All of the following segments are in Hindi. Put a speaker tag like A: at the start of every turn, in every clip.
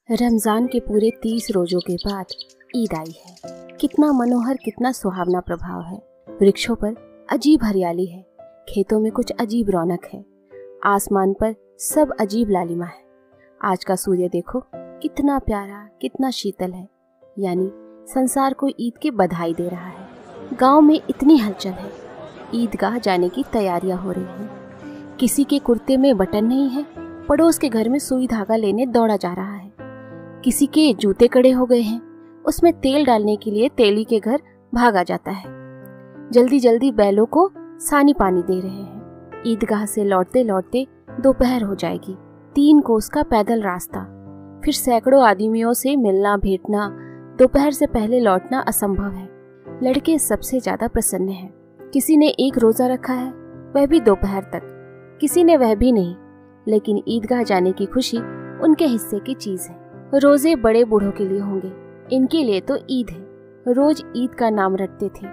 A: रमज़ान के पूरे 30 रोज़ों के बाद ईद आई है। कितना मनोहर, कितना सुहावना प्रभाव है। वृक्षों पर अजीब हरियाली है, खेतों में कुछ अजीब रौनक है, आसमान पर सब अजीब लालिमा है। आज का सूर्य देखो कितना प्यारा, कितना शीतल है, यानी संसार को ईद की बधाई दे रहा है। गांव में इतनी हलचल है, ईदगाह जाने की तैयारियां हो रही हैं। किसी के कुर्ते में बटन नहीं है, पड़ोस के घर में सुई धागा लेने दौड़ा जा रहा है। किसी के जूते कड़े हो गए हैं, उसमें तेल डालने के लिए तेली के घर भागा जाता है। जल्दी जल्दी बैलों को सानी पानी दे रहे हैं। ईदगाह से लौटते लौटते दोपहर हो जाएगी। 3 कोस का पैदल रास्ता, फिर सैकड़ों आदमियों से मिलना भेंटना, दोपहर से पहले लौटना असंभव है। लड़के सबसे ज्यादा प्रसन्न हैं। किसी ने 1 रोजा रखा है, वह भी दोपहर तक। किसी ने वह भी नहीं, लेकिन ईदगाह जाने की खुशी उनके हिस्से की चीज है। रोजे बड़े बूढ़ों के लिए होंगे, इनके लिए तो ईद है। रोज ईद का नाम रटते थे,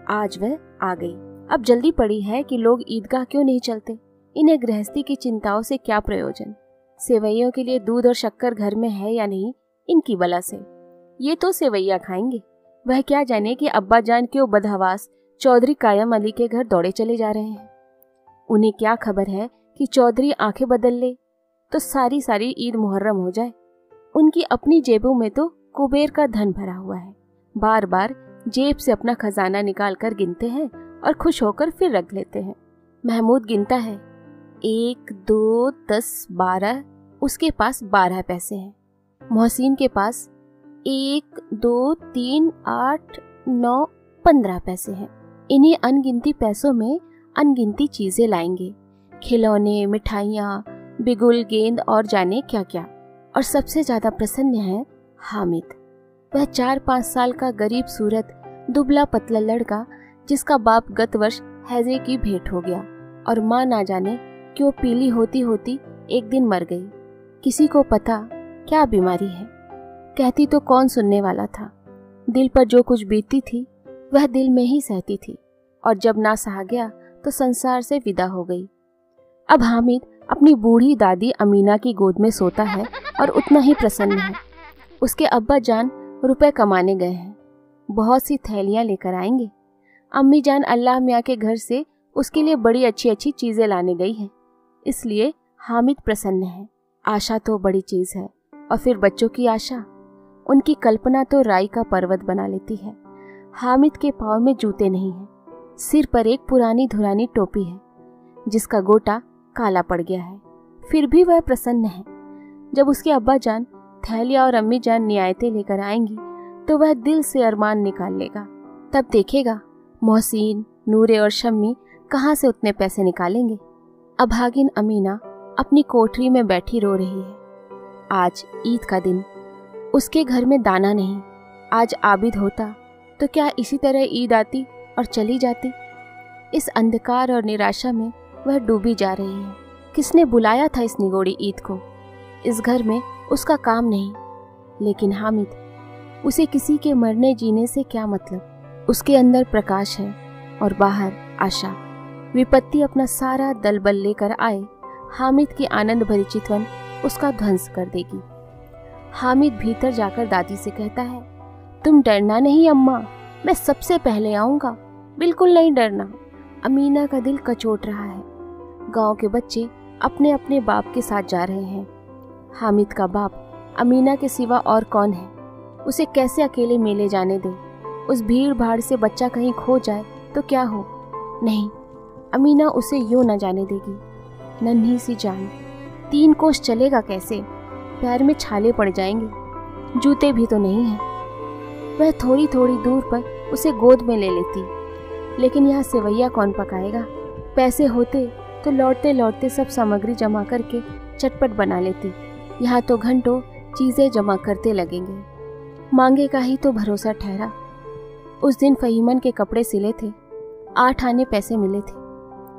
A: आज वह आ गई। अब जल्दी पड़ी है कि लोग ईदगाह क्यों नहीं चलते। इन्हें गृहस्थी की चिंताओं से क्या प्रयोजन। सेवैयों के लिए दूध और शक्कर घर में है या नहीं, इनकी बला से। ये तो सेवैया खाएंगे। वह क्या जाने कि अब्बा जान क्यों बदहवास चौधरी कायम अली के घर दौड़े चले जा रहे हैं। उन्हें क्या खबर है कि चौधरी आंखें बदल ले तो सारी सारी ईद मुहर्रम हो जाए। उनकी अपनी जेबों में तो कुबेर का धन भरा हुआ है। बार बार जेब से अपना खजाना निकाल कर गिनते हैं और खुश होकर फिर रख लेते हैं। महमूद गिनता है, 1, 2, 10, 12। उसके पास 12 पैसे हैं। मोहसिन के पास 1, 2, 3, 8, 9, 15 पैसे हैं। इन्हीं अनगिनती पैसों में अनगिनती चीजें लाएंगे, खिलौने, मिठाइयाँ, बिगुल, गेंद और जाने क्या क्या। और सबसे ज्यादा प्रसन्न है हामिद। वह 4-5 साल का गरीब सूरत दुबला पतला लड़का, जिसका बाप गत वर्ष हैजे की भेंट हो गया और माँ ना जाने क्यों पीली होती होती एक दिन मर गई। किसी को पता क्या बीमारी है, कहती तो कौन सुनने वाला था। दिल पर जो कुछ बीतती थी वह दिल में ही सहती थी, और जब ना सहा गया तो संसार से विदा हो गई। अब हामिद अपनी बूढ़ी दादी अमीना की गोद में सोता है और उतना ही प्रसन्न है। उसके अब्बा जान रुपए कमाने गए हैं, बहुत सी थैलियां लेकर आएंगे। अम्मी जान अल्लाह मियाँ के घर से उसके लिए बड़ी अच्छी अच्छी चीजें लाने गई हैं, इसलिए हामिद प्रसन्न है। आशा तो बड़ी चीज है, और फिर बच्चों की आशा, उनकी कल्पना तो राई का पर्वत बना लेती है। हामिद के पाँव में जूते नहीं हैं, सिर पर एक पुरानी धुरानी टोपी है जिसका गोटा काला पड़ गया है, फिर भी वह प्रसन्न है। जब उसके अब्बा जान थैलिया और अम्मी जान नियायतें लेकर आएंगी तो वह दिल से अरमान निकाल लेगा। तब देखेगा मोहसिन, नूरे और शम्मी कहाँ से उतने पैसे निकालेंगे। अभागिन अमीना अपनी कोठरी में बैठी रो रही है। आज ईद का दिन, उसके घर में दाना नहीं। आज आबिद होता तो क्या इसी तरह ईद आती और चली जाती। इस अंधकार और निराशा में वह डूबी जा रही है। किसने बुलाया था इस निगोड़ी ईद को। इस घर में उसका काम नहीं, लेकिन हामिद, उसे किसी के मरने जीने से क्या मतलब। उसके अंदर प्रकाश है और बाहर आशा। विपत्ति अपना सारा दल बल लेकर आए, हामिद की आनंद भरी चितवन उसका ध्वंस कर देगी। हामिद भीतर जाकर दादी से कहता है, तुम डरना नहीं अम्मा, मैं सबसे पहले आऊँगा, बिल्कुल नहीं डरना। अमीना का दिल कचोट रहा है। गांव के बच्चे अपने अपने बाप के साथ जा रहे हैं। हामिद का बाप अमीना के सिवा और कौन है। उसे कैसे अकेले मेले जाने दे। उस भीड़ भाड़ से बच्चा कहीं खो जाए तो क्या हो। नहीं, अमीना उसे यूं न जाने देगी। नन्ही सी जान, 3 कोस चलेगा कैसे। पैर में छाले पड़ जाएंगे, जूते भी तो नहीं हैं। वह थोड़ी थोड़ी दूर पर उसे गोद में ले लेती, लेकिन यहाँ सेवैया कौन पकाएगा। पैसे होते तो लौटते लौटते सब सामग्री जमा करके चटपट बना लेती। यहाँ तो घंटों चीजें जमा करते लगेंगे। मांगे का ही तो भरोसा ठहरा। उस दिन फहीमन के कपड़े सिले थे, 8 आने पैसे मिले थे।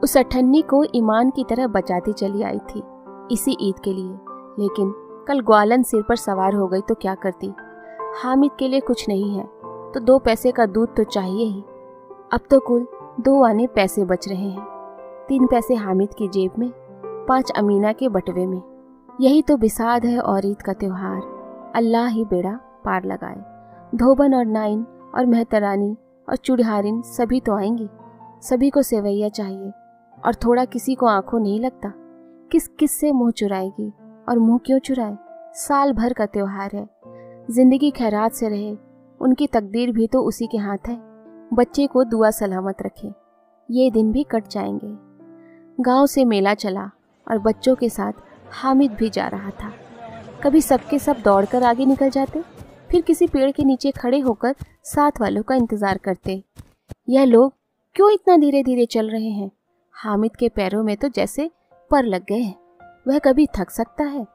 A: उस अठन्नी को ईमान की तरह बचाती चली आई थी इसी ईद के लिए, लेकिन कल ग्वालन सिर पर सवार हो गई तो क्या करती। हामिद के लिए कुछ नहीं है तो 2 पैसे का दूध तो चाहिए ही। अब तो कुल 2 आने पैसे बच रहे हैं। 3 पैसे हामिद की जेब में, 5 अमीना के बटवे में। यही तो बिसात है और ईद का त्योहार। अल्लाह ही बेड़ा पार लगाए। धोबन और नाइन और मेहतरानी और चुड़हारिन सभी तो आएंगी। सभी को सेवैया चाहिए और थोड़ा किसी को आंखों नहीं लगता। किस किस से मुंह चुराएगी और मुंह क्यों चुराए? साल भर का त्योहार है। जिंदगी खैरात से रहे, उनकी तकदीर भी तो उसी के हाथ है। बच्चे को दुआ सलामत रखे, ये दिन भी कट जाएंगे। गांव से मेला चला और बच्चों के साथ हामिद भी जा रहा था। कभी सबके सब दौड़कर आगे निकल जाते, फिर किसी पेड़ के नीचे खड़े होकर साथ वालों का इंतजार करते। यह लोग क्यों इतना धीरे धीरे चल रहे हैं? हामिद के पैरों में तो जैसे पर लग गए हैं। वह कभी थक सकता है?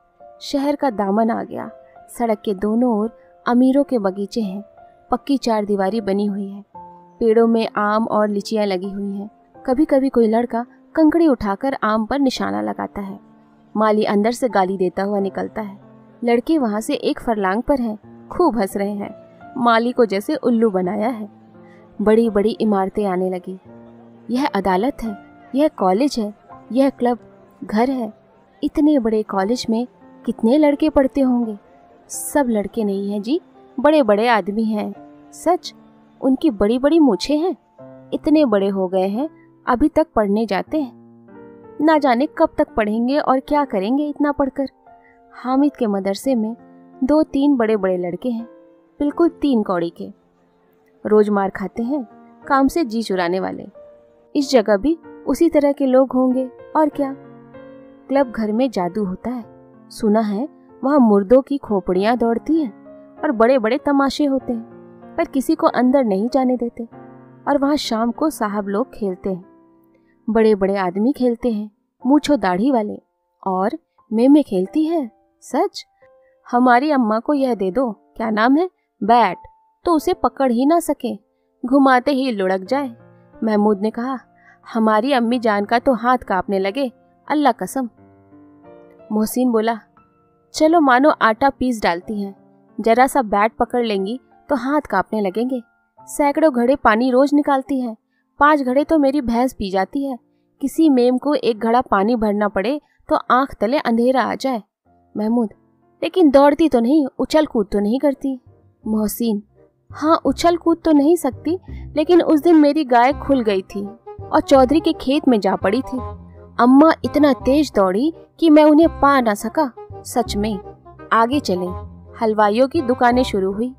A: शहर का दामन आ गया। सड़क के दोनों ओर अमीरों के बगीचे हैं। पक्की चारदीवारी बनी हुई है। पेड़ों में आम और लीचियां लगी हुई हैं। कभी कभी कोई लड़का कंकड़ी उठाकर आम पर निशाना लगाता है। माली अंदर से गाली देता हुआ निकलता है। लड़के वहां से एक फरलांग पर हैं, खूब हंस रहे हैं। माली को जैसे उल्लू बनाया है। बड़ी बड़ी इमारतें आने लगी। यह अदालत है, यह कॉलेज है, यह क्लब घर है। इतने बड़े कॉलेज में कितने लड़के पढ़ते होंगे? सब लड़के नहीं हैं जी, बड़े बड़े आदमी हैं। सच, उनकी बड़ी बड़ी मूछें हैं। इतने बड़े हो गए हैं, अभी तक पढ़ने जाते हैं। ना जाने कब तक पढ़ेंगे और क्या करेंगे इतना पढ़कर। हामिद के मदरसे में 2-3 बड़े बड़े लड़के हैं, बिल्कुल 3 कौड़ी के। रोज मार खाते हैं, काम से जी चुराने वाले। इस जगह भी उसी तरह के लोग होंगे और क्या। क्लब घर में जादू होता है। सुना है वहाँ मुर्दों की खोपड़ियाँ दौड़ती हैं और बड़े बड़े तमाशे होते हैं, पर किसी को अंदर नहीं जाने देते। और वहाँ शाम को साहब लोग खेलते हैं। बड़े बड़े आदमी खेलते हैं, मूछो दाढ़ी वाले। और मेमे खेलती है। सच, हमारी अम्मा को यह दे दो, क्या नाम है, बैट, तो उसे पकड़ ही ना सके, घुमाते ही लुढ़क जाए। महमूद ने कहा, हमारी अम्मी जान का तो हाथ कांपने लगे, अल्लाह कसम। मोहसिन बोला, चलो मानो आटा पीस डालती हैं, जरा सा बैट पकड़ लेंगी तो हाथ कांपने लगेंगे। सैकड़ों घड़े पानी रोज निकालती हैं, 5 घड़े तो मेरी भैंस पी जाती है। किसी मेम को 1 घड़ा पानी भरना पड़े तो आंख तले अंधेरा आ जाए। महमूद, लेकिन दौड़ती तो नहीं, उछल कूद तो नहीं करती। मोहसिन, हाँ उछल कूद तो नहीं सकती, लेकिन उस दिन मेरी गाय खुल गई थी और चौधरी के खेत में जा पड़ी थी। अम्मा इतना तेज दौड़ी कि मैं उन्हें पा ना सका। सच में। आगे चले। हलवाइयों की दुकानें शुरू हुई।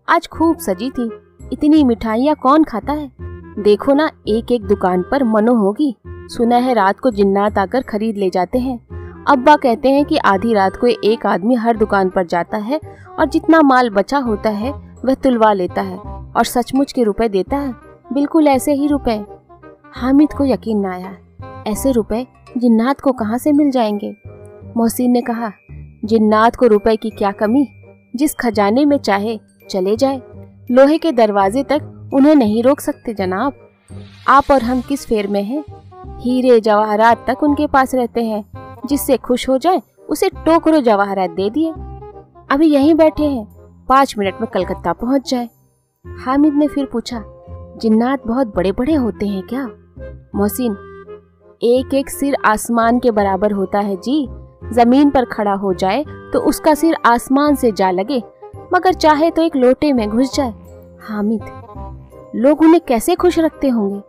A: आज खूब सजी थी। इतनी मिठाइयाँ कौन खाता है? देखो ना, एक एक दुकान पर मनो होगी। सुना है रात को जिन्नात आकर खरीद ले जाते हैं। अब्बा कहते हैं कि आधी रात को एक आदमी हर दुकान पर जाता है और जितना माल बचा होता है वह तुलवा लेता है और सचमुच के रुपए देता है। बिल्कुल ऐसे ही रुपए। हामिद को यकीन न आया। ऐसे रुपए जिन्नात को कहाँ से मिल जाएंगे? मोहसिन ने कहा, जिन्नात को रुपए की क्या कमी, जिस खजाने में चाहे चले जाए। लोहे के दरवाजे तक उन्हें नहीं रोक सकते जनाब। आप और हम किस फेर में हैं? हीरे जवाहरात तक उनके पास रहते हैं। जिससे खुश हो जाए उसे टोकरो जवाहरात दे दिए। अभी यहीं बैठे हैं, 5 मिनट में कलकत्ता पहुंच जाए। हामिद ने फिर पूछा, जिन्नात बहुत बड़े बड़े होते हैं क्या? मोहसिन, एक एक सिर आसमान के बराबर होता है जी। जमीन पर खड़ा हो जाए तो उसका सिर आसमान से जा लगे, मगर चाहे तो एक लोटे में घुस जाए। हामिद, लोग उन्हें कैसे खुश रखते होंगे?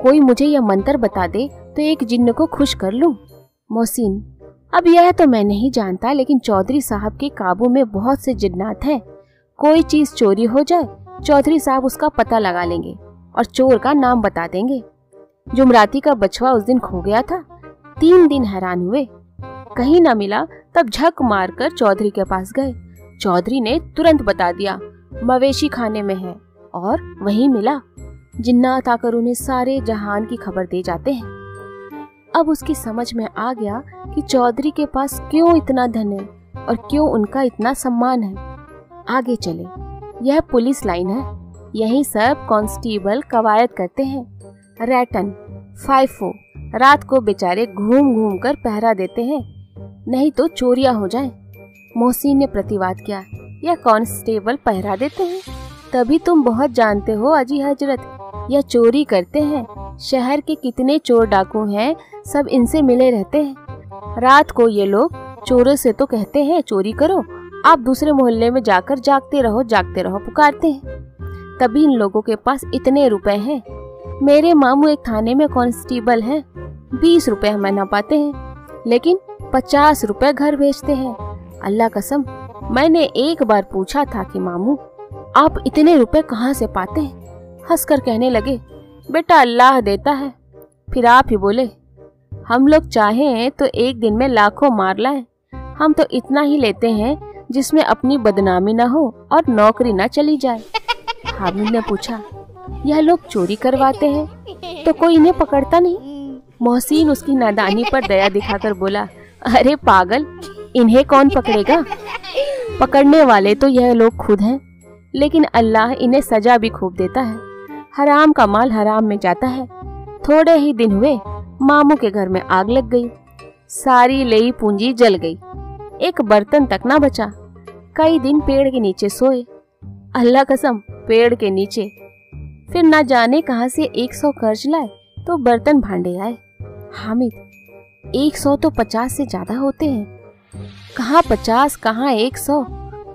A: कोई मुझे यह मंत्र बता दे तो एक जिन्न को खुश कर लूं। मोहसिन, अब यह तो मैं नहीं जानता, लेकिन चौधरी साहब के काबू में बहुत से जिन्नात हैं। कोई चीज चोरी हो जाए, चौधरी साहब उसका पता लगा लेंगे और चोर का नाम बता देंगे। जुमराती का बछवा उस दिन खो गया था। 3 दिन हैरान हुए, कहीं ना मिला। तब झक मारकर चौधरी के पास गए। चौधरी ने तुरंत बता दिया, मवेशी खाने में है, और वहीं मिला। जिन्नात आकर उन्हें सारे जहान की खबर दे जाते हैं। अब उसकी समझ में आ गया कि चौधरी के पास क्यों इतना धन है और क्यों उनका इतना सम्मान है। आगे चले। यह पुलिस लाइन है। यहीं सब कांस्टेबल कवायद करते हैं। रैटन, फाइफो रात को बेचारे घूम घूम कर पहरा देते हैं, नहीं तो चोरियां हो जाएं। मोहसिन ने प्रतिवाद किया, यह कांस्टेबल पहरा देते हैं? तभी तुम बहुत जानते हो अजी हजरत, यह चोरी करते हैं। शहर के कितने चोर डाकू हैं, सब इनसे मिले रहते हैं। रात को ये लोग चोरों से तो कहते हैं चोरी करो, आप दूसरे मोहल्ले में जाकर जागते रहो पुकारते हैं। तभी इन लोगों के पास इतने रुपए हैं। मेरे मामू एक थाने में कांस्टेबल हैं, 20 रुपए महीना पाते हैं, लेकिन 50 रुपए घर भेजते हैं। अल्लाह कसम, मैंने एक बार पूछा था कि मामू आप इतने रुपए कहाँ से पाते हैं? हंसकर कहने लगे, बेटा अल्लाह देता है। फिर आप ही बोले, हम लोग चाहें तो एक दिन में लाखों मार लाएं, हम तो इतना ही लेते हैं जिसमें अपनी बदनामी न हो और नौकरी न चली जाए। हामिद ने पूछा, यह लोग चोरी करवाते हैं तो कोई इन्हें पकड़ता नहीं? मोहसिन उसकी नादानी पर दया दिखाकर बोला, अरे पागल, इन्हें कौन पकड़ेगा? पकड़ने वाले तो यह लोग खुद हैं, लेकिन अल्लाह इन्हें सजा भी खूब देता है। हराम का माल हराम में जाता है। थोड़े ही दिन हुए मामू के घर में आग लग गई, सारी लेई पूंजी जल गई, एक बर्तन तक ना बचा। कई दिन पेड़ के नीचे सोए, अल्लाह कसम पेड़ के नीचे। फिर ना जाने कहां से 100 कर्ज लाए तो बर्तन भांडे आए। हामिद, 100 तो 50 से ज्यादा होते हैं। कहाँ 50, कहाँ 100?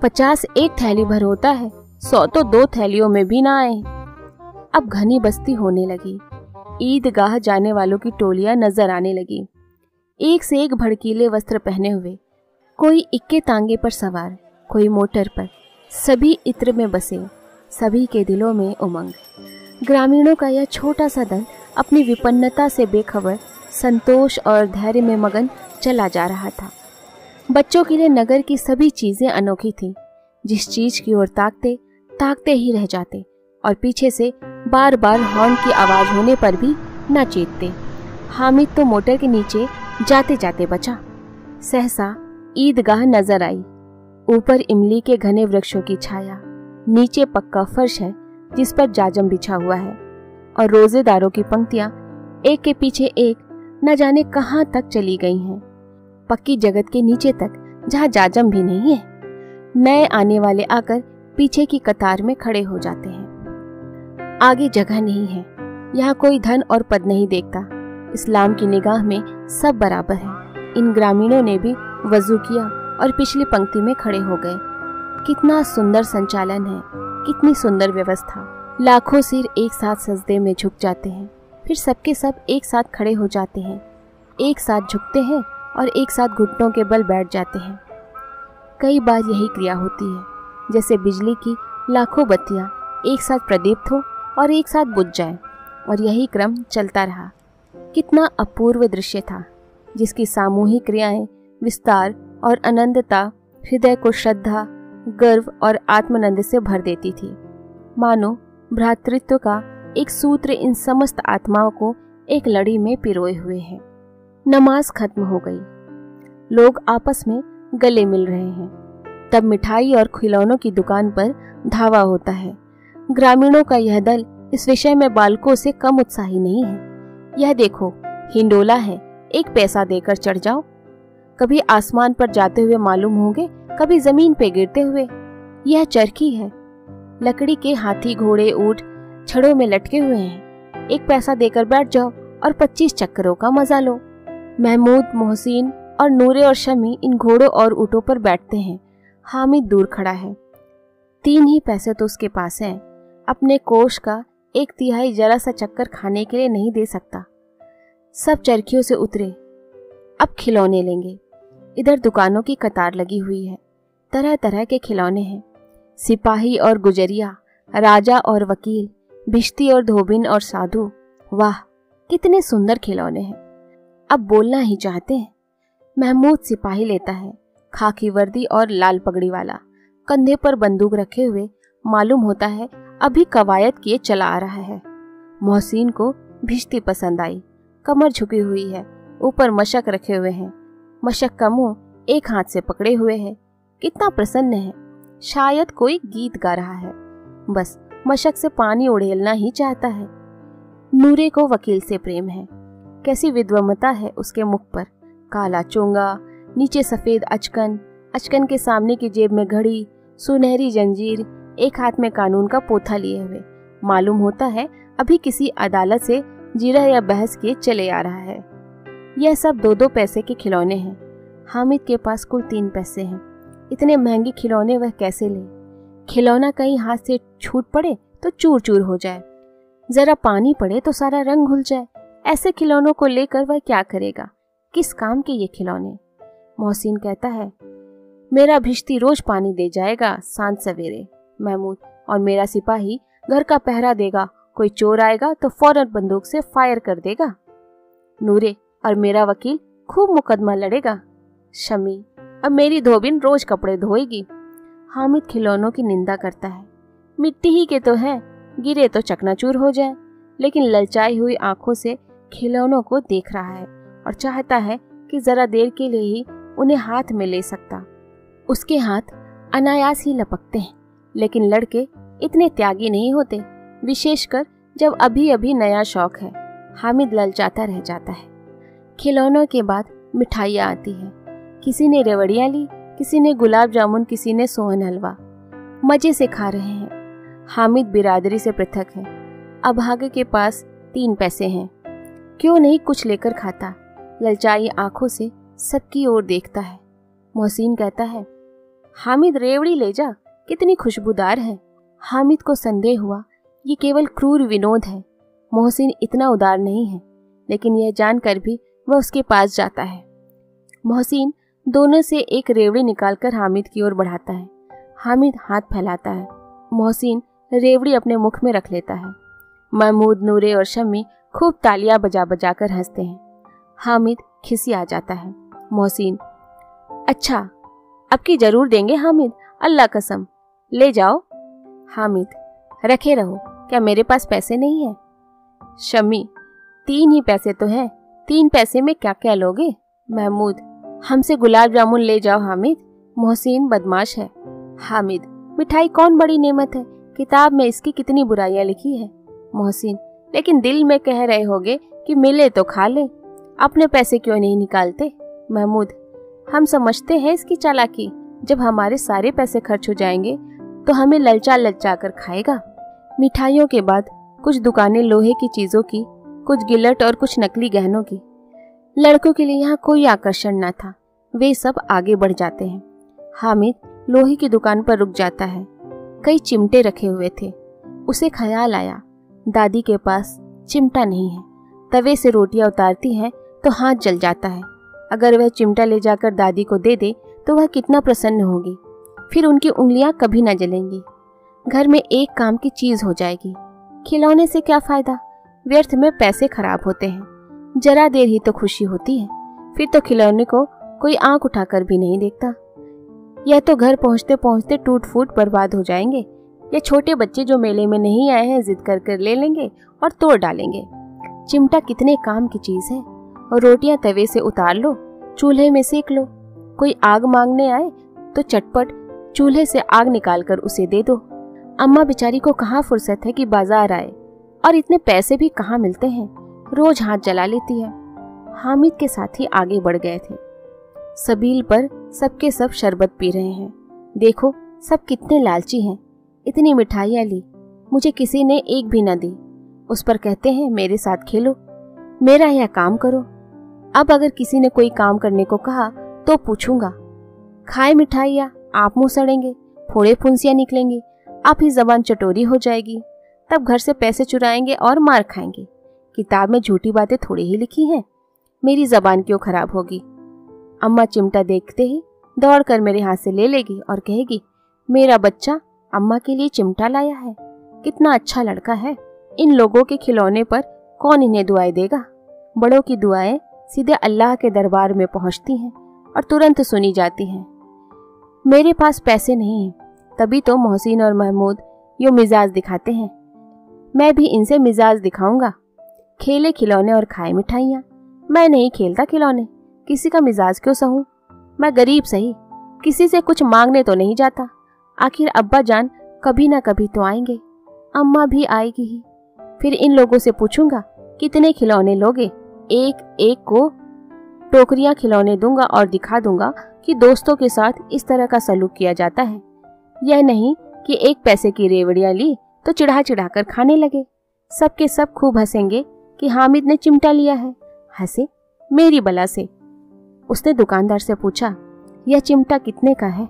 A: 50 एक थैली भर होता है, 100 तो 2 थैलियों में भी ना आए। अब घनी बस्ती होने लगी। ईदगाह जाने वालों की टोलियां नजर आने लगी, एक से एक भड़कीले वस्त्र पहने हुए, कोई इक्के तांगे पर सवार, कोई मोटर पर, सभी इत्र में बसे, सभी के दिलों में उमंग। ग्रामीणों का यह छोटा सा दल अपनी विपन्नता से बेखबर संतोष और धैर्य में मगन चला जा रहा था। बच्चों के लिए नगर की सभी चीजें अनोखी थीं। जिस चीज की ओर ताकते ताकते ही रह जाते और पीछे से बार बार हॉर्न की आवाज होने पर भी न चेतते। हामिद तो मोटर के नीचे जाते जाते बचा। सहसा ईदगाह नजर आई। ऊपर इमली के घने वृक्षों की छाया, नीचे पक्का फर्श है जिस पर जाजम बिछा हुआ है, और रोजेदारों की पंक्तियां एक के पीछे एक न जाने कहां तक चली गई हैं, पक्की जगत के नीचे तक जहां जाजम भी नहीं है। नए आने वाले आकर पीछे की कतार में खड़े हो जाते हैं। आगे जगह नहीं है, यहाँ कोई धन और पद नहीं देखता। इस्लाम की निगाह में सब बराबर है। इन ग्रामीणों ने भी वजू किया और पिछली पंक्ति में खड़े हो गए। कितना सुंदर संचालन है, कितनी सुंदर व्यवस्था। लाखों सिर एक साथ सजदे में झुक जाते हैं, फिर सबके सब एक साथ खड़े हो जाते हैं, एक साथ झुकते हैं और एक साथ घुटनों के बल बैठ जाते हैं। कई बार यही क्रिया होती है, जैसे बिजली की लाखों बत्तियां एक साथ प्रदीप्त हो और एक साथ बुझ जाएं, और यही क्रम चलता रहा। कितना अपूर्व दृश्य था, जिसकी सामूहिक क्रियाएं, विस्तार और अनंतता हृदय को श्रद्धा, गर्व और आत्मानंद से भर देती थी। मानो भ्रातृत्व का एक सूत्र इन समस्त आत्माओं को एक लड़ी में पिरोए हुए है। नमाज खत्म हो गई, लोग आपस में गले मिल रहे हैं। तब मिठाई और खिलौनों की दुकान पर धावा होता है। ग्रामीणों का यह दल इस विषय में बालकों से कम उत्साही नहीं है। यह देखो, हिंडोला है, 1 पैसा देकर चढ़ जाओ। कभी आसमान पर जाते हुए मालूम होंगे, कभी जमीन पे गिरते हुए। यह चरखी है, लकड़ी के हाथी घोड़े ऊंट छड़ों में लटके हुए हैं। 1 पैसा देकर बैठ जाओ और 25 चक्करों का मजा लो। महमूद, मोहसिन और नूरे और शमी इन घोड़ों और ऊँटों पर बैठते हैं। हामिद दूर खड़ा है। 3 ही पैसे तो उसके पास हैं। अपने कोष का 1/3 जरा सा चक्कर खाने के लिए नहीं दे सकता। सब चरखियों से उतरे, अब खिलौने लेंगे। इधर दुकानों की कतार लगी हुई है, तरह तरह के खिलौने हैं। सिपाही और गुजरिया, राजा और वकील, भिश्ती और धोबिन और साधु। वाह, कितने सुंदर खिलौने हैं। अब बोलना ही चाहते हैं। महमूद सिपाही लेता है, खाकी वर्दी और लाल पगड़ी वाला, कंधे पर बंदूक रखे हुए, मालूम होता है अभी कवायद किए चला आ रहा है। मोहसिन को भिश्ती पसंद आई, कमर झुकी हुई है, ऊपर मशक रखे हुए हैं। मशक का मुंह एक हाथ से पकड़े हुए है, कितना प्रसन्न है, शायद कोई गीत गा रहा है। बस मशक से पानी उड़ेलना ही चाहता है। नूरे को वकील से प्रेम है। कैसी विद्वमता है उसके मुख पर। काला चोंगा, नीचे सफेद अचकन, अचकन के सामने की जेब में घड़ी, सुनहरी जंजीर, एक हाथ में कानून का पोथा लिए हुए। मालूम होता है अभी किसी अदालत से जीरा या बहस किए चले आ रहा है। यह सब 2-2 पैसे के खिलौने हैं। हामिद के पास कुल 3 पैसे हैं। इतने महंगे खिलौने वह कैसे ले? खिलौना कहीं हाथ से छूट पड़े तो चूर चूर हो जाए, जरा पानी पड़े तो सारा रंग घुल जाए। ऐसे खिलौनों को लेकर वह क्या करेगा? किस काम के ये खिलौने? मोहसिन कहता है, मेरा भिश्ती रोज पानी दे जाएगा सांझ सवेरे महमूद, और मेरा सिपाही घर का पहरा देगा। कोई चोर आएगा तो फौरन बंदूक से फायर कर देगा। नूरे, और मेरा वकील खूब मुकदमा लड़ेगा। शमी, अब मेरी धोबिन रोज कपड़े धोएगी। हामिद खिलौनों की निंदा करता है। मिट्टी ही के तो हैं, गिरे तो चकनाचूर हो जाए। लेकिन ललचाई हुई आंखों से खिलौनों को देख रहा है और चाहता है कि जरा देर के लिए ही उन्हें हाथ में ले सकता। उसके हाथ अनायास ही लपकते हैं, लेकिन लड़के इतने त्यागी नहीं होते, विशेषकर जब अभी अभी नया शौक है। हामिद ललचाता रह जाता है। खिलौनों के बाद मिठाइयाँ आती हैं। किसी ने रेवड़ियाँ ली, किसी ने गुलाब जामुन, किसी ने सोहन हलवा। मजे से खा रहे हैं। हामिद बिरादरी से पृथक है। अभागे के पास 3 पैसे हैं, क्यों नहीं कुछ लेकर खाता? ललचाई आंखों से सबकी ओर देखता है। मोहसिन कहता है, हामिद रेवड़ी ले जा, कितनी खुशबूदार है। हामिद को संदेह हुआ ये केवल क्रूर विनोद है। मोहसिन इतना उदार नहीं है, लेकिन यह जानकर भी वह उसके पास जाता है। मोहसिन दोनों से एक रेवड़ी निकालकर हामिद की ओर बढ़ाता है। हामिद हाथ फैलाता है। मोहसिन रेवड़ी अपने मुख में रख लेता है। महमूद, नूरे और शम्मी खूब तालियां बजा बजा कर हंसते हैं। हामिद खिसी आ जाता है। मोहसिन, अच्छा अब की जरूर देंगे हामिद, अल्लाह कसम, ले जाओ। हामिद, रखे रहो, क्या मेरे पास पैसे नहीं है? शम्मी, 3 ही पैसे तो हैं, 3 पैसे में क्या क्या लोगे? महमूद, हमसे गुलाब जामुन ले जाओ हामिद। मोहसिन बदमाश है। हामिद, मिठाई कौन बड़ी नेमत है, किताब में इसकी कितनी बुराइयां लिखी है। मोहसिन, लेकिन दिल में कह रहे होगे कि मिले तो खा ले, अपने पैसे क्यों नहीं निकालते? महमूद, हम समझते हैं इसकी चालाकी, जब हमारे सारे पैसे खर्च हो जाएंगे तो हमें ललचा ललचा कर खाएगा। मिठाइयों के बाद कुछ दुकानें लोहे की चीजों की, कुछ गिलट और कुछ नकली गहनों की। लड़कों के लिए यहाँ कोई आकर्षण न था, वे सब आगे बढ़ जाते हैं। हामिद लोहे की दुकान पर रुक जाता है। कई चिमटे रखे हुए थे। उसे ख्याल आया, दादी के पास चिमटा नहीं है। तवे से रोटियां उतारती हैं तो हाथ जल जाता है। अगर वह चिमटा ले जाकर दादी को दे दे तो वह कितना प्रसन्न होगी, फिर उनकी उंगलियां कभी न जलेंगी। घर में एक काम की चीज हो जाएगी। खिलौने से क्या फायदा, व्यर्थ में पैसे खराब होते हैं। जरा देर ही तो खुशी होती है, फिर तो खिलौने को कोई आंख उठाकर भी नहीं देखता। यह तो घर पहुंचते पहुंचते टूट फूट बर्बाद हो जाएंगे। या छोटे बच्चे जो मेले में नहीं आए हैं जिद कर कर ले लेंगे और तोड़ डालेंगे। चिमटा कितने काम की चीज है। और रोटियां तवे से उतार लो, चूल्हे में सेक लो। कोई आग मांगने आए तो चटपट चूल्हे से आग निकालकर उसे दे दो। अम्मा बेचारी को कहाँ फुर्सत है कि बाजार आए, और इतने पैसे भी कहाँ मिलते हैं, रोज हाथ जला लेती है। हामिद के साथी आगे बढ़ गए थे। सबील पर सबके सब शरबत पी रहे हैं। देखो सब कितने लालची हैं। इतनी मिठाइयाँ ली, मुझे किसी ने एक भी न दी। उस पर कहते हैं मेरे साथ खेलो, मेरा यह काम करो। अब अगर किसी ने कोई काम करने को कहा तो पूछूंगा, खाए मिठाइयाँ, आप मुंह सड़ेंगे, फोड़े फुंसियाँ निकलेंगी, आप ही जबान चटोरी हो जाएगी। तब घर से पैसे चुराएंगे और मार खाएंगे। किताब में झूठी बातें थोड़ी ही लिखी हैं, मेरी जबान क्यों खराब होगी। अम्मा चिमटा देखते ही दौड़कर मेरे हाथ से ले लेगी और कहेगी, मेरा बच्चा अम्मा के लिए चिमटा लाया है, कितना अच्छा लड़का है। इन लोगों के खिलौने पर कौन इन्हें दुआएं देगा। बड़ों की दुआएं सीधे अल्लाह के दरबार में पहुंचती हैं और तुरंत सुनी जाती हैं। मेरे पास पैसे नहीं हैं, तभी तो मोहसिन और महमूद यूं मिजाज दिखाते हैं। मैं भी इनसे मिजाज दिखाऊंगा। खेले खिलौने और खाए मिठाइयाँ। मैं नहीं खेलता खिलौने, किसी का मिजाज क्यों सहूं। मैं गरीब सही, किसी से कुछ मांगने तो नहीं जाता। आखिर अब्बा जान कभी ना कभी तो आएंगे, अम्मा भी आएगी ही। फिर इन लोगों से पूछूंगा कितने खिलौने लोगे। एक एक को टोकरियां खिलौने दूंगा और दिखा दूंगा कि दोस्तों के साथ इस तरह का सलूक किया जाता है। यह नहीं कि 1 पैसे की रेवड़ियां ली तो चिढ़ा चिढ़ा कर खाने लगे। सबके सब खूब हंसेंगे कि हामिद ने चिमटा लिया है। हंसे मेरी बला से। उसने दुकानदार से पूछा, यह चिमटा कितने का है?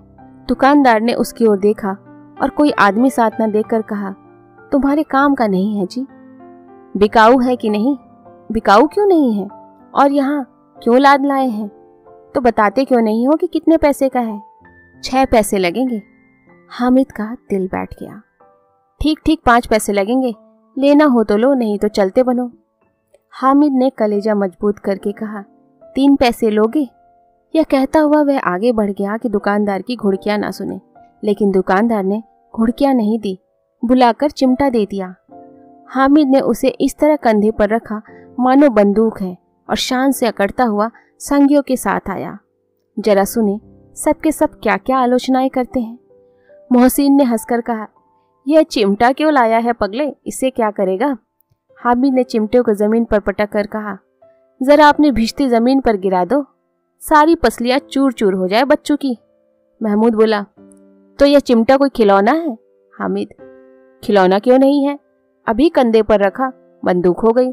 A: दुकानदार ने उसकी ओर देखा और कोई आदमी साथ न देखकर कहा, तुम्हारे काम का नहीं है जी। बिकाऊ है कि नहीं? बिकाऊ क्यों नहीं है? और यहाँ क्यों लाद लाए हैं? तो बताते क्यों नहीं हो कि कितने पैसे का है? 6 पैसे लगेंगे। हामिद का दिल बैठ गया। ठीक ठीक 5 पैसे लगेंगे, लेना हो तो लो, नहीं तो चलते बनो। हामिद ने कलेजा मजबूत करके कहा, 3 पैसे लोगे? यह कहता हुआ वह आगे बढ़ गया कि दुकानदार की घुड़कियां ना सुने, लेकिन दुकानदार ने घुड़कियां नहीं दी, बुलाकर चिमटा दे दिया। हामिद ने उसे इस तरह कंधे पर रखा मानो बंदूक है और शान से अकड़ता हुआ संगियों के साथ आया। जरा सुने सबके सब क्या क्या आलोचनाएं करते हैं। मोहसिन ने हंसकर कहा, यह चिमटा क्यों लाया है पगले, इससे क्या करेगा? हामिद ने चिमटे को जमीन पर पटक कर कहा, जरा अपनी भिश्ती जमीन पर गिरा दो, सारी पसलियां चूर चूर हो जाए बच्चों की। महमूद बोला, तो यह चिमटा कोई खिलौना है? हामिद, खिलौना क्यों नहीं है, अभी कंधे पर रखा, बंदूक हो गई,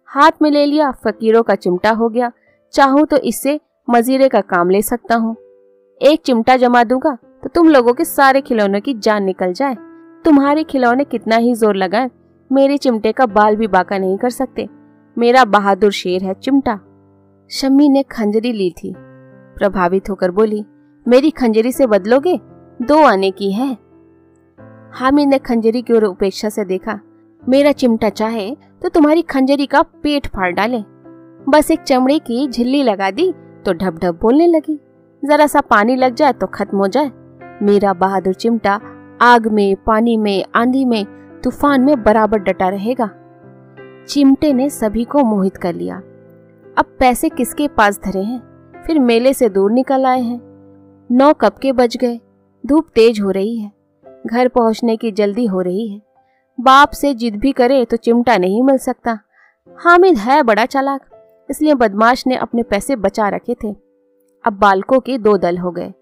A: हाथ में ले लिया, फकीरों का चिमटा हो गया। चाहूं तो इससे मजीरे का काम ले सकता हूँ। एक चिमटा जमा दूंगा तो तुम लोगों के सारे खिलौनों की जान निकल जाए। तुम्हारे खिलौने कितना ही जोर लगाए, मेरे चिमटे का बाल भी बाका नहीं कर सकते। मेरा बहादुर शेर है चिमटा। शम्मी ने खंजरी ली थी, प्रभावित होकर बोली, मेरी खंजरी से बदलोगे? 2 आने की है। हामिद ने खंजरी की ओर उपेक्षा से देखा, मेरा चिमटा चाहे तो तुम्हारी खंजरी का पेट फाड़ डाले। बस एक चमड़े की झिल्ली लगा दी तो ढप ढप बोलने लगी, जरा सा पानी लग जाए तो खत्म हो जाए। मेरा बहादुर चिमटा आग में, पानी में, आंधी में, तूफान में बराबर डटा रहेगा। चिमटे ने सभी को मोहित कर लिया। अब पैसे किसके पास धरे हैं? फिर मेले से दूर निकल आए हैं। 9 कब के बज गए, धूप तेज हो रही है, घर पहुंचने की जल्दी हो रही है। बाप से जिद भी करे तो चिमटा नहीं मिल सकता। हामिद है बड़ा चालाक, इसलिए बदमाश ने अपने पैसे बचा रखे थे। अब बालकों के 2 दल हो गए,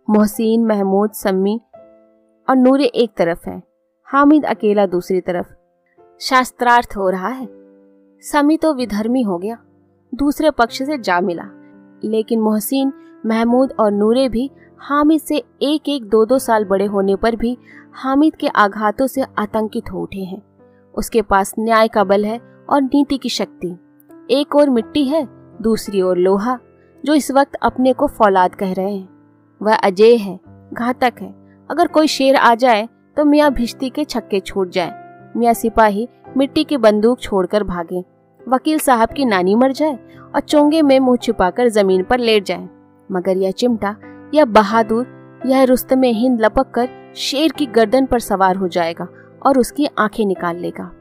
A: मोहसिन, महमूद, सम्मी और नूरे एक तरफ है, हामिद अकेला दूसरी तरफ। शास्त्रार्थ हो रहा है। सम्मी तो विधर्मी हो गया, दूसरे पक्ष से जा मिला, लेकिन मोहसिन, महमूद और नूरे भी हामिद से 1-1, 2-2 साल बड़े होने पर भी हामिद के आघातों से आतंकित हो उठे हैं। उसके पास न्याय का बल है और नीति की शक्ति। एक ओर मिट्टी है, दूसरी ओर लोहा, जो इस वक्त अपने को फौलाद कह रहे हैं। वह अजय है, घातक है। अगर कोई शेर आ जाए तो मियाँ भिश्ती के छक्के छूट जाए, मियाँ सिपाही मिट्टी की बंदूक छोड़कर भागे, वकील साहब की नानी मर जाए और चोंगे में मुंह छिपाकर जमीन पर लेट जाए, मगर यह चिमटा, यह बहादुर, यह रुस्तमे हिंद लपक कर शेर की गर्दन पर सवार हो जाएगा और उसकी आंखें निकाल लेगा।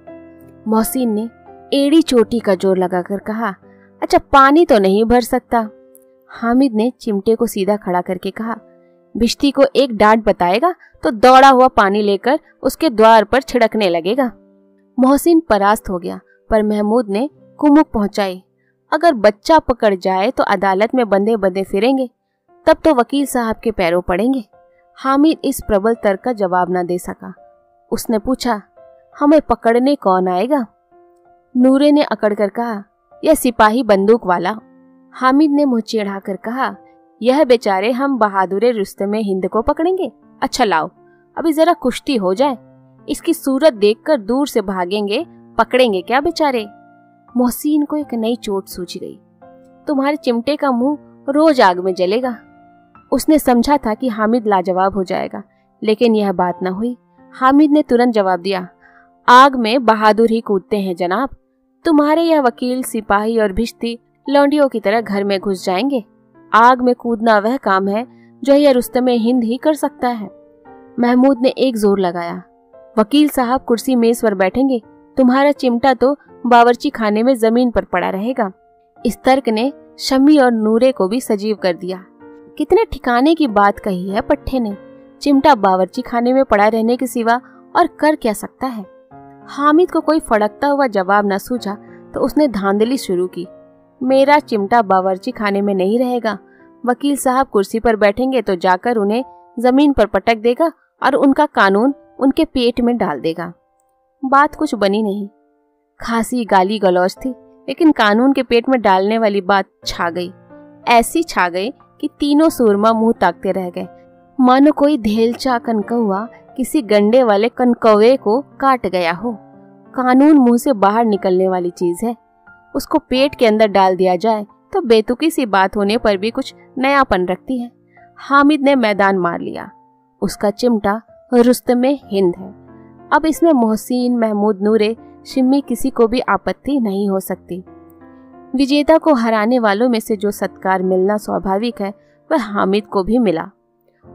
A: मोहसिन ने एड़ी चोटी का जोर लगाकर कहा, अच्छा पानी तो नहीं भर सकता। हामिद ने चिमटे को सीधा खड़ा करके कहा, भिश्ती को एक डांट बताएगा तो दौड़ा हुआ पानी लेकर उसके द्वार पर छिड़कने लगेगा। मोहसिन परास्त हो गया, पर महमूद ने कुमुक पहुंचाई, अगर बच्चा पकड़ जाए तो अदालत में बंधे बंधे फिरेंगे, तब तो वकील साहब के पैरों पड़ेंगे। हामिद इस प्रबल तर्क का जवाब न दे सका। उसने पूछा, हमें पकड़ने कौन आएगा? नूरे ने अकड़ कर कहा, यह सिपाही बंदूक वाला। हामिद ने मुंह चिढ़ा कर कहा, यह बेचारे हम बहादुर रुस्तमे हिंद को पकड़ेंगे। अच्छा लाओ, अभी जरा कुश्ती हो जाए, इसकी सूरत देखकर दूर से भागेंगे, पकड़ेंगे क्या बेचारे। मोहसिन को एक नई चोट सूझ गई, तुम्हारे चिमटे का मुंह रोज आग में जलेगा। उसने समझा था कि हामिद लाजवाब हो जाएगा, लेकिन यह बात न हुई। हामिद ने तुरंत जवाब दिया, आग में बहादुर ही कूदते हैं जनाब। तुम्हारे यह वकील, सिपाही और भिश्ती लौंडियों की तरह घर में घुस जाएंगे। आग में कूदना वह काम है जो यह रुस्तमे हिंद ही कर सकता है। महमूद ने एक जोर लगाया, वकील साहब कुर्सी मेज पर बैठेंगे, तुम्हारा चिमटा तो बावर्ची खाने में जमीन पर पड़ा रहेगा। इस तर्क ने शम्मी और नूरे को भी सजीव कर दिया। कितने ठिकाने की बात कही है पट्टे ने। चिमटा बावर्ची खाने में पड़ा रहने के सिवा और कर क्या सकता है। हामिद को कोई फड़कता हुआ जवाब न सूझा तो उसने धांधली शुरू की, मेरा चिमटा बावर्ची खाने में नहीं रहेगा। वकील साहब कुर्सी पर बैठेंगे तो जाकर उन्हें जमीन पर पटक देगा और उनका कानून उनके पेट में डाल देगा। बात कुछ बनी नहीं, खासी गाली गलौज थी, लेकिन कानून के पेट में डालने वाली बात छा गई। ऐसी छा गई कि तीनों सूरमा मुंह ताकते रह गए। मानो कोई धेलचा कनकौआ किसी गंडे वाले कनकौवे को काट गया हो। कानून मुंह से बाहर निकलने वाली चीज है, उसको पेट के अंदर डाल दिया जाए तो बेतुकी सी बात होने पर भी कुछ नयापन रखती है। हामिद ने मैदान मार लिया। उसका चिमटा रुस्तमे हिंद है। अब इसमें मोहसिन, महमूद, नूरे, शिम्मी किसी को भी आपत्ति नहीं हो सकती। विजेता को हराने वालों में से जो सत्कार मिलना स्वाभाविक है वह हामिद को भी मिला।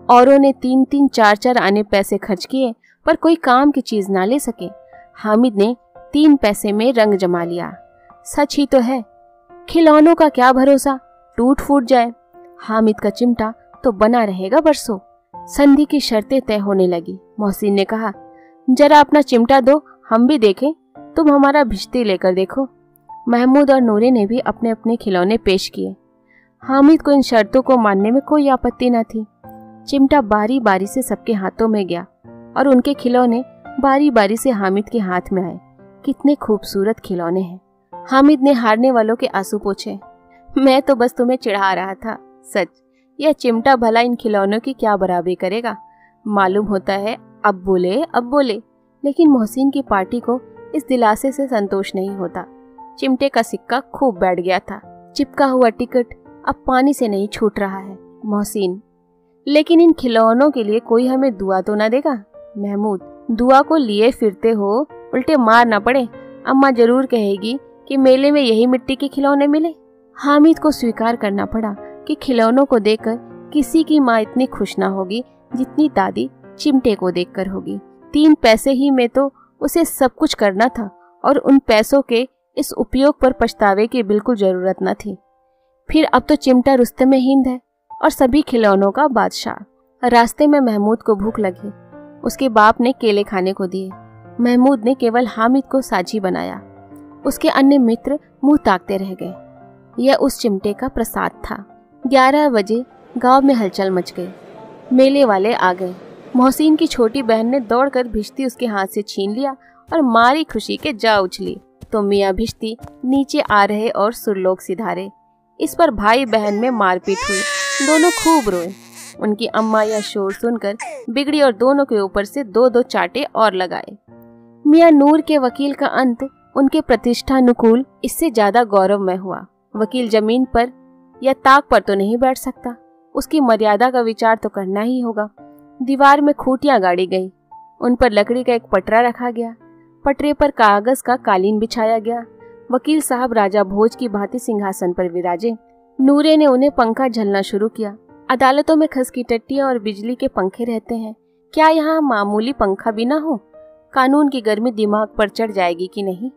A: औरों ने 3-3, 4-4 आने पैसे खर्च किए पर कोई काम की चीज ना ले सके। हामिद ने 3 पैसे में रंग जमा लिया। सच ही तो है, खिलौनों का क्या भरोसा, टूट फूट जाए। हामिद का चिमटा तो बना रहेगा बरसों। संधि की शर्तें तय होने लगी। मोहसिन ने कहा, जरा अपना चिमटा दो, हम भी देखें। तुम हमारा भिश्ती लेकर देखो। महमूद और नूरे ने भी अपने अपने खिलौने पेश किए। हामिद को इन शर्तों को मानने में कोई आपत्ति न थी। चिमटा बारी बारी से सबके हाथों में गया और उनके खिलौने बारी बारी से हामिद के हाथ में आए। कितने खूबसूरत खिलौने हैं। हामिद ने हारने वालों के आंसू पोंछे। मैं तो बस तुम्हें चिढ़ा रहा था। सच, यह चिमटा भला इन खिलौनों की क्या बराबरी करेगा। मालूम होता है अब बोले। लेकिन मोहसिन की पार्टी को इस दिलासे से संतोष नहीं होता। चिमटे का सिक्का खूब बैठ गया था। चिपका हुआ टिकट अब पानी से नहीं छूट रहा है। मोहसिन, लेकिन इन खिलौनों के लिए कोई हमें दुआ तो ना देगा। महमूद, दुआ को लिए फिरते हो, उल्टे मार ना पड़े। अम्मा जरूर कहेगी कि मेले में यही मिट्टी के खिलौने मिले। हामिद को स्वीकार करना पड़ा कि खिलौनों को देखकर किसी की माँ इतनी खुश ना होगी जितनी दादी चिमटे को देखकर होगी। 3 पैसे ही में तो उसे सब कुछ करना था और उन पैसों के इस उपयोग पर पछतावे की बिल्कुल जरूरत न थी। फिर अब तो चिमटा रुस्तमे हिंद है और सभी खिलौनों का बादशाह। रास्ते में महमूद को भूख लगी। उसके बाप ने केले खाने को दिए। महमूद ने केवल हामिद को साझी बनाया। उसके अन्य मित्र मुंह ताकते रह गए। यह उस चिमटे का प्रसाद था। 11 बजे गांव में हलचल मच गई। मेले वाले आ गए। मोहसिन की छोटी बहन ने दौड़कर भिश्ती उसके हाथ से छीन लिया और मारी खुशी के जा उछली तो मियाँ भिश्ती नीचे आ रहे और सुरलोक सिधारे। इस पर भाई बहन में मारपीट हुई। दोनों खूब रोए। उनकी अम्मा यह शोर सुनकर बिगड़ी और दोनों के ऊपर से 2-2 चाटे और लगाए। मियाँ नूर के वकील का अंत उनके प्रतिष्ठानुकूल इससे ज्यादा गौरवमय हुआ। वकील जमीन पर या ताक पर तो नहीं बैठ सकता। उसकी मर्यादा का विचार तो करना ही होगा। दीवार में खूंटियां गाड़ी गई। उन पर लकड़ी का एक पटरा रखा गया। पटरे पर कागज का कालीन बिछाया गया। वकील साहब राजा भोज की भांति सिंहासन पर विराजे। नूरे ने उन्हें पंखा झलना शुरू किया। अदालतों में खस की टट्टियां और बिजली के पंखे रहते हैं, क्या यहाँ मामूली पंखा भी ना हो? कानून की गर्मी दिमाग पर चढ़ जाएगी कि नहीं?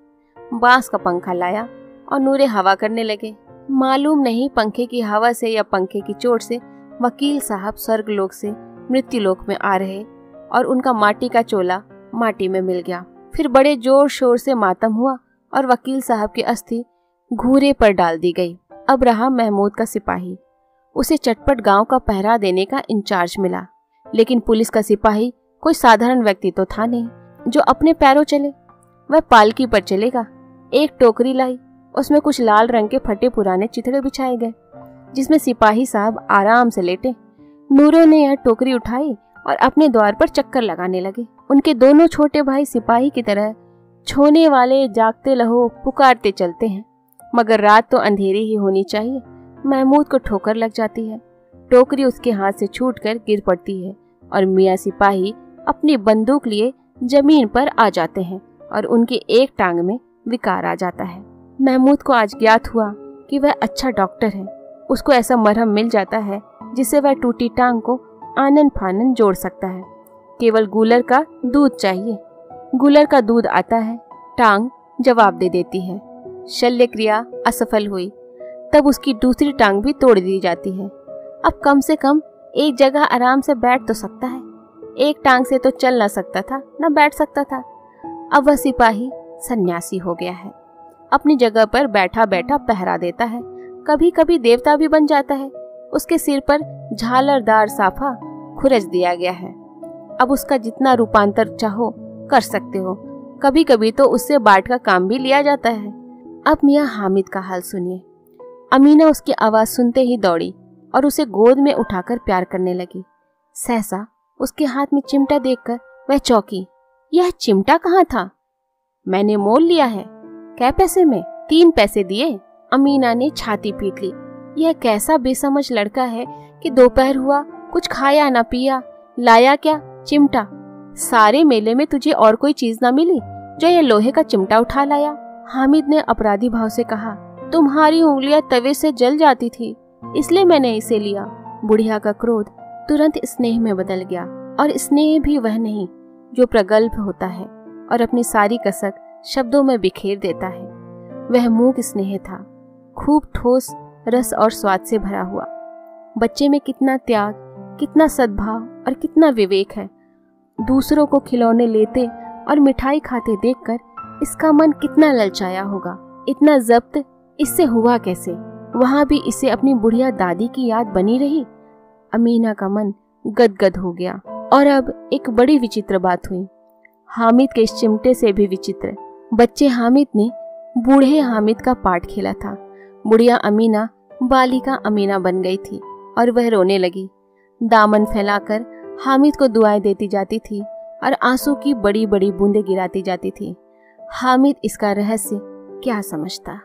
A: बांस का पंखा लाया और नूरे हवा करने लगे। मालूम नहीं पंखे की हवा से या पंखे की चोट से वकील साहब स्वर्गलोक से मृत्युलोक में आ रहे और उनका माटी का चोला माटी में मिल गया। फिर बड़े जोर शोर से मातम हुआ और वकील साहब की अस्थि घूरे पर डाल दी गई। अब रहा महमूद का सिपाही। उसे चटपट गांव का पहरा देने का इंचार्ज मिला। लेकिन पुलिस का सिपाही कोई साधारण व्यक्ति तो था नहीं जो अपने पैरों चले। वह पालकी पर चलेगा। एक टोकरी लाई, उसमें कुछ लाल रंग के फटे पुराने चिथड़े बिछाए गए जिसमें सिपाही साहब आराम से लेटे। नूरों ने यह टोकरी उठाई और अपने द्वार पर चक्कर लगाने लगे। उनके दोनों छोटे भाई सिपाही की तरह छोने वाले जागते लहो पुकारते चलते हैं, मगर रात तो अंधेरी ही होनी चाहिए। महमूद को ठोकर लग जाती है। टोकरी उसके हाथ से छूटकर गिर पड़ती है और मियाँ सिपाही अपनी बंदूक लिए जमीन पर आ जाते हैं और उनकी एक टांग में विकार आ जाता है। महमूद को आज ज्ञात हुआ कि वह अच्छा डॉक्टर है। उसको ऐसा मरहम मिल जाता है जिससे वह टूटी टांग को आनन फानन जोड़ सकता है। केवल गूलर का दूध चाहिए। गूलर का दूध आता है, टांग जवाब दे देती है। शल्य क्रिया असफल हुई, तब उसकी दूसरी टांग भी तोड़ दी जाती है। अब कम से कम एक जगह आराम से बैठ तो सकता है। एक टांग से तो चल ना सकता था, न बैठ सकता था। अब वह सिपाही सन्यासी हो गया है। अपनी जगह पर बैठा बैठा पहरा देता है। कभी कभी देवता भी बन जाता है। उसके सिर पर झालरदार साफा खुरच दिया गया है। अब उसका जितना रूपांतर चाहो कर सकते हो। कभी कभी तो उससे बाट का काम भी लिया जाता है। अब मियाँ हामिद का हाल सुनिए। अमीना उसकी आवाज सुनते ही दौड़ी और उसे गोद में उठाकर प्यार करने लगी। सहसा उसके हाथ में चिमटा देखकर वह चौंकी। यह चिमटा कहाँ था? मैंने मोल लिया है। कै पैसे में? 3 पैसे दिए। अमीना ने छाती पीट ली। यह कैसा बेसमझ लड़का है कि दोपहर हुआ, कुछ खाया न पिया, लाया क्या? चिमटा। सारे मेले में तुझे और कोई चीज न मिली जो ये लोहे का चिमटा उठा लाया? हामिद ने अपराधी भाव से कहा। तुम्हारी उंगलियां तवे से जल जाती थी, इसलिए मैंने इसे लिया। बुढ़िया का क्रोध तुरंत स्नेह में बदल गया, और स्नेह भी वह नहीं जो प्रगल्भ होता है और अपनी सारी कसक शब्दों में बिखेर देता है। वह मूक स्नेह था, खूब ठोस रस और स्वाद से भरा हुआ। बच्चे में कितना त्याग, कितना सद्भाव और कितना विवेक है। दूसरों को खिलौने लेते और मिठाई खाते देखकर इसका मन कितना ललचाया होगा। इतना जब्त इससे हुआ कैसे? वहां भी इसे अपनी बुढ़िया दादी की याद बनी रही। अमीना का मन गदगद हो गया। और अब एक बड़ी विचित्र बात हुई, हामिद के इस चिमटे से भी विचित्र। बच्चे हामिद ने बूढ़े हामिद का पार्ट खेला था। बुढ़िया अमीना बालिका अमीना बन गई थी और वह रोने लगी। दामन फैलाकर हामिद को दुआएं देती जाती थी और आंसू की बड़ी बड़ी बूंदें गिराती जाती थी। हामिद इसका रहस्य क्या समझता?